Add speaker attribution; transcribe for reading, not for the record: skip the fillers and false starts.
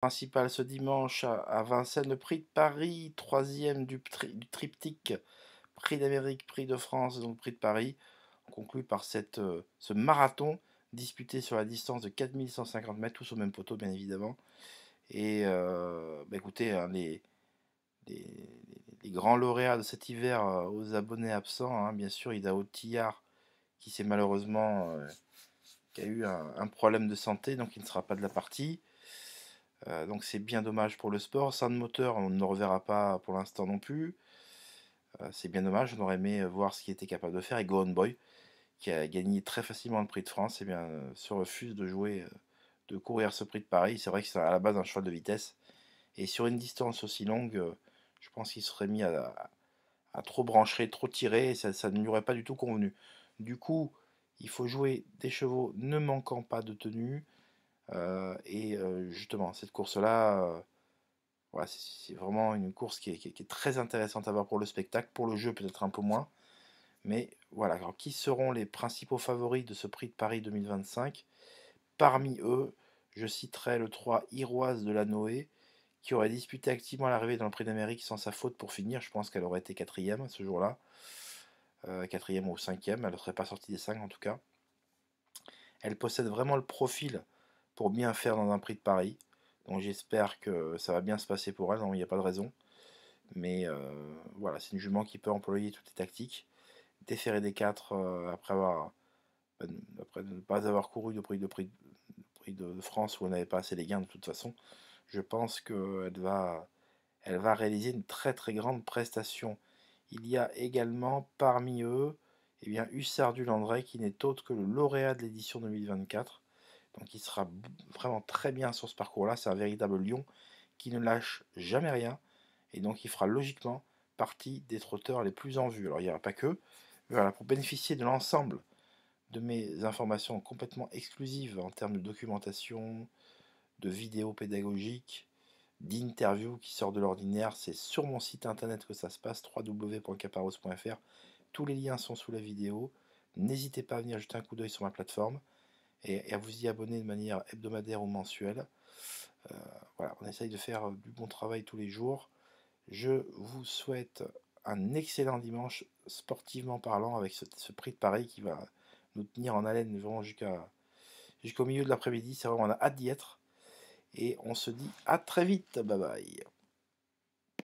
Speaker 1: Principal ce dimanche à Vincennes, le prix de Paris, troisième du triptyque, prix d'Amérique, prix de France, donc prix de Paris. On conclut par ce marathon disputé sur la distance de 4150 mètres, tous au même poteau bien évidemment. Et écoutez, hein, les- les grands lauréats de cet hiver aux abonnés absents, hein, bien sûr, Idaho Tillard qui s'est malheureusement qui a eu un problème de santé, donc il ne sera pas de la partie. Donc c'est bien dommage pour le sport. Sound Moteur, on ne le reverra pas pour l'instant non plus. C'est bien dommage, on aurait aimé voir ce qu'il était capable de faire. Et Go On Boy, qui a gagné très facilement le prix de France, se refuse de jouer, de courir ce prix de Paris. C'est vrai que c'est à la base un cheval de vitesse. Et sur une distance aussi longue, je pense qu'il serait mis à trop brancher, trop tirer, et ça ne lui aurait pas du tout convenu. Du coup, il faut jouer des chevaux ne manquant pas de tenue. Justement, cette course-là, voilà, c'est vraiment une course qui est très intéressante à voir pour le spectacle, pour le jeu peut-être un peu moins. Mais voilà, alors qui seront les principaux favoris de ce prix de Paris 2025? Parmi eux, je citerai le 3 Iroise de la Noé, qui aurait disputé activement l'arrivée dans le prix d'Amérique sans sa faute pour finir. Je pense qu'elle aurait été quatrième ce jour-là. Quatrième ou cinquième, elle ne serait pas sortie des cinq en tout cas. Elle possède vraiment le profil pour bien faire dans un prix de Paris. Donc j'espère que ça va bien se passer pour elle, non, il n'y a pas de raison. Mais voilà, c'est une jument qui peut employer toutes les tactiques. Déférer des 4 après ne pas avoir couru prix de France où elle n'avait pas assez les gains de toute façon. Je pense elle va réaliser une très très grande prestation. Il y a également parmi eux Hussard du Landré qui n'est autre que le lauréat de l'édition 2024. Donc il sera vraiment très bien sur ce parcours-là. C'est un véritable lion qui ne lâche jamais rien. Et donc il fera logiquement partie des trotteurs les plus en vue. Alors il n'y aura pas que. Voilà, pour bénéficier de l'ensemble de mes informations complètement exclusives en termes de documentation, de vidéos pédagogiques, d'interviews qui sortent de l'ordinaire, c'est sur mon site internet que ça se passe, www.caparos.fr. Tous les liens sont sous la vidéo. N'hésitez pas à venir jeter un coup d'œil sur ma plateforme et à vous y abonner de manière hebdomadaire ou mensuelle. Voilà, on essaye de faire du bon travail tous les jours. Je vous souhaite un excellent dimanche sportivement parlant avec ce prix de Paris qui va nous tenir en haleine vraiment jusqu'au milieu de l'après-midi. C'est vraiment, on a hâte d'y être. Et on se dit à très vite. Bye bye.